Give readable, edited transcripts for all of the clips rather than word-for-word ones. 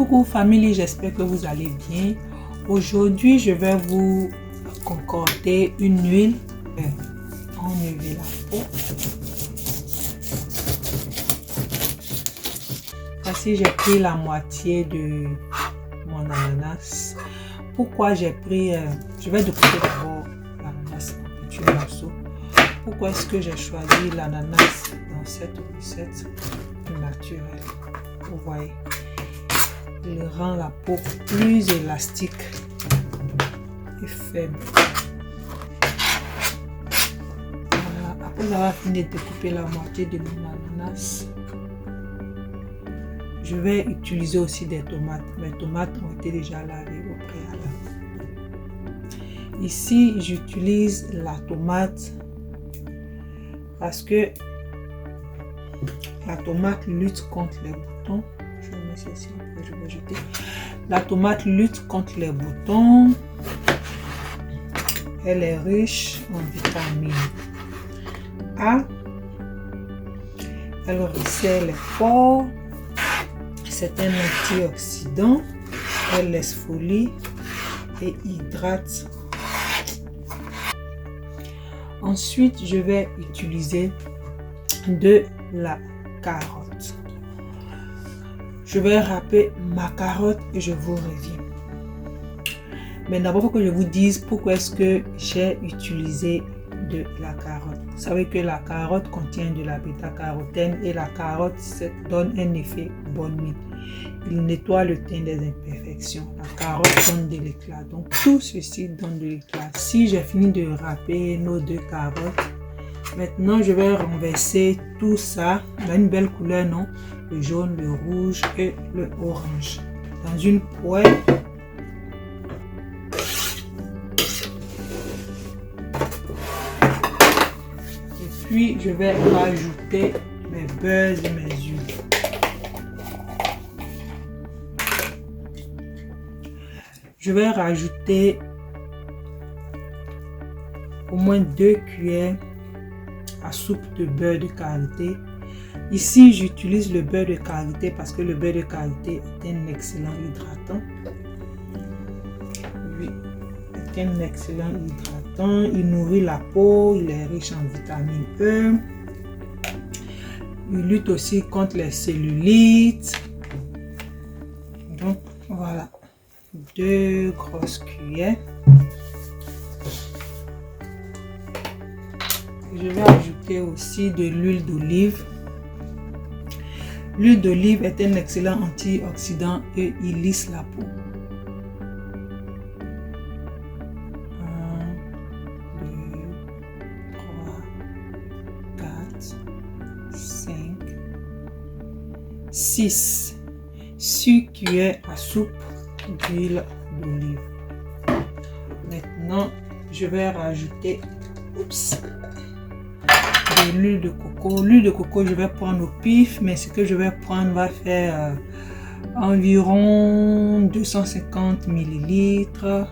Coucou famille, j'espère que vous allez bien. Aujourd'hui, je vais vous concocter une huile pour enlever la peau. Voici, j'ai pris la moitié de mon ananas. Pourquoi j'ai pris... je vais découper d'abord l'ananas en petits morceaux. Pourquoi est-ce que j'ai choisi l'ananas dans cette recette naturelle? Vous voyez, il rend la peau plus élastique et faible. Voilà. Après avoir fini de découper la moitié de mon ananas, je vais utiliser aussi des tomates. Mes tomates ont été déjà lavées au préalable. Ici, j'utilise la tomate parce que la tomate lutte contre les boutons. Je vais mettre ceci, après je vais jeter. La tomate lutte contre les boutons. Elle est riche en vitamine A. Elle resserre les pores. C'est un antioxydant. Elle exfolie et hydrate. Ensuite, je vais utiliser de la carotte. Je vais râper ma carotte et je vous reviens. Mais d'abord, il faut que je vous dise pourquoi est-ce que j'ai utilisé de la carotte. Vous savez que la carotte contient de la bêta-carotène et la carotte donne un effet bonne mine. Il nettoie le teint des imperfections. La carotte donne de l'éclat. Donc tout ceci donne de l'éclat. Si j'ai fini de râper nos deux carottes, maintenant je vais renverser tout ça. Il a une belle couleur, non? Le jaune, le rouge et le orange. Dans une poêle. Puis je vais rajouter mes beurres et mes huiles. Je vais rajouter au moins 2 cuillères à soupe de beurre de karité. Ici, j'utilise le beurre de karité parce que le beurre de karité est un excellent hydratant. Oui, c'est un excellent hydratant. Il nourrit la peau, il est riche en vitamine E. Il lutte aussi contre les cellulites. Donc, voilà. 2 grosses cuillères. Je vais ajouter aussi de l'huile d'olive. L'huile d'olive est un excellent antioxydant et il lisse la peau. 1, 2, 3, 4, 5, 6. 6 cuillères à soupe d'huile d'olive. Maintenant, je vais rajouter de l'huile de coco. L'huile de coco, je vais prendre au pif, mais ce que je vais prendre va faire environ 250 ml.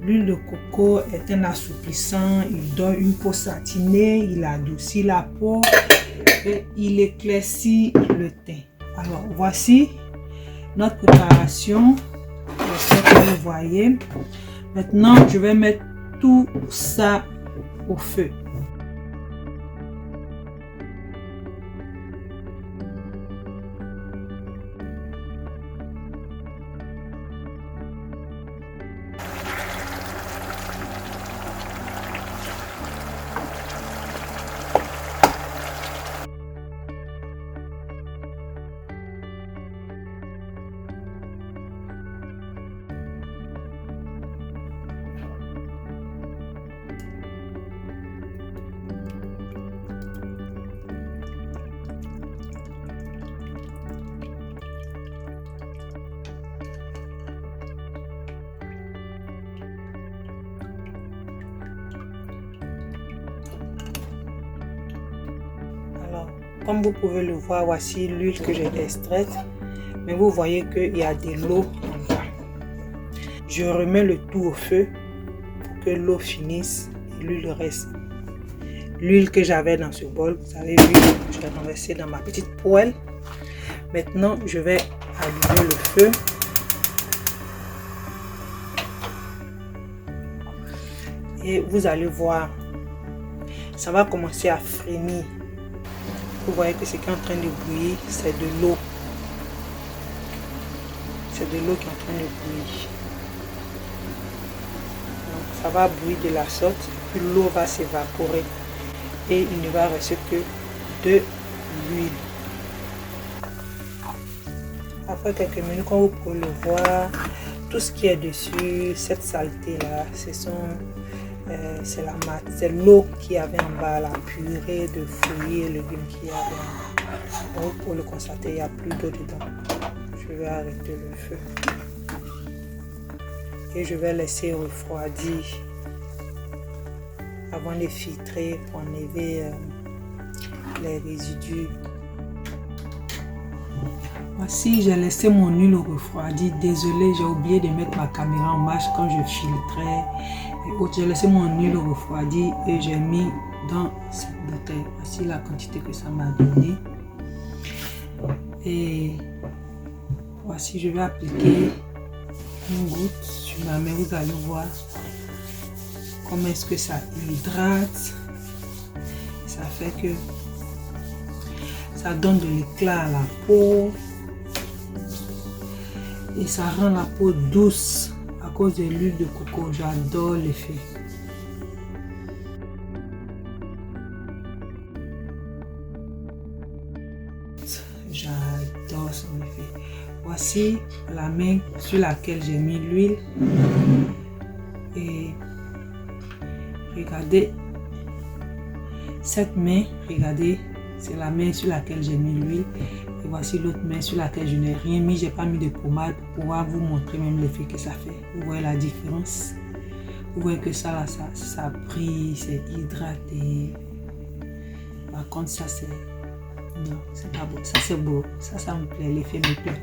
L'huile de coco est un assouplissant, il donne une peau satinée, il adoucit la peau et il éclaircit le teint. Alors, voici notre préparation. J'espère que vous voyez. Maintenant, je vais mettre tout ça au feu. Comme vous pouvez le voir, voici l'huile que j'ai extraite. Mais vous voyez qu'il y a de l'eau en bas. Je remets le tout au feu pour que l'eau finisse et l'huile reste. L'huile que j'avais dans ce bol, vous avez vu, je l'ai renversée dans ma petite poêle. Maintenant, je vais allumer le feu. Et vous allez voir, ça va commencer à frémir. Vous voyez que ce qui est en train de bouillir, c'est de l'eau. C'est de l'eau qui est en train de bouillir. Donc, ça va bouillir de la sorte, puis l'eau va s'évaporer. Et il ne va rester que de l'huile. Après quelques minutes, quand vous pouvez le voir, tout ce qui est dessus, cette saleté-là, c'est l'eau qui avait en bas, la purée de fruits et légumes qu'il y avait en bas. Donc, pour le constater, il n'y a plus d'eau dedans. Je vais arrêter le feu. Et je vais laisser refroidir avant de filtrer pour enlever les résidus. Voici, j'ai laissé mon huile refroidir. Désolé, j'ai oublié de mettre ma caméra en marche quand je filtrais. J'ai laissé mon huile refroidir et j'ai mis dans cette bouteille. Voici la quantité que ça m'a donné. Et voici, je vais appliquer une goutte sur ma main. Vous allez voir comment est-ce que ça hydrate. Ça fait que ça donne de l'éclat à la peau. Et ça rend la peau douce à cause de l'huile de coco. J'adore l'effet. J'adore son effet. Voici la main sur laquelle j'ai mis l'huile. Et regardez cette main, regardez, c'est la main sur laquelle j'ai mis l'huile. Et voici l'autre main sur laquelle je n'ai rien mis. J'ai pas mis de pommade pour pouvoir vous montrer même l'effet que ça fait. Vous voyez la différence. Vous voyez que ça là, ça brille, c'est hydraté. Par contre, ça c'est... Non, c'est pas beau. Ça c'est beau. Ça me plaît. L'effet me plaît.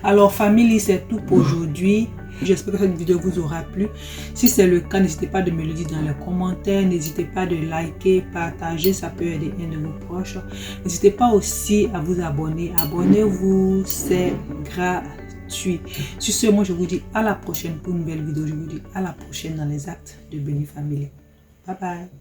Alors, famille, c'est tout pour aujourd'hui. J'espère que cette vidéo vous aura plu. Si c'est le cas, n'hésitez pas de me le dire dans les commentaires. N'hésitez pas de liker, partager. Ça peut aider un de vos proches. N'hésitez pas aussi à vous abonner. Abonnez-vous. C'est gratuit. Sur ce, moi, je vous dis à la prochaine pour une nouvelle vidéo. Je vous dis à la prochaine dans les actes de Béni Family. Bye bye.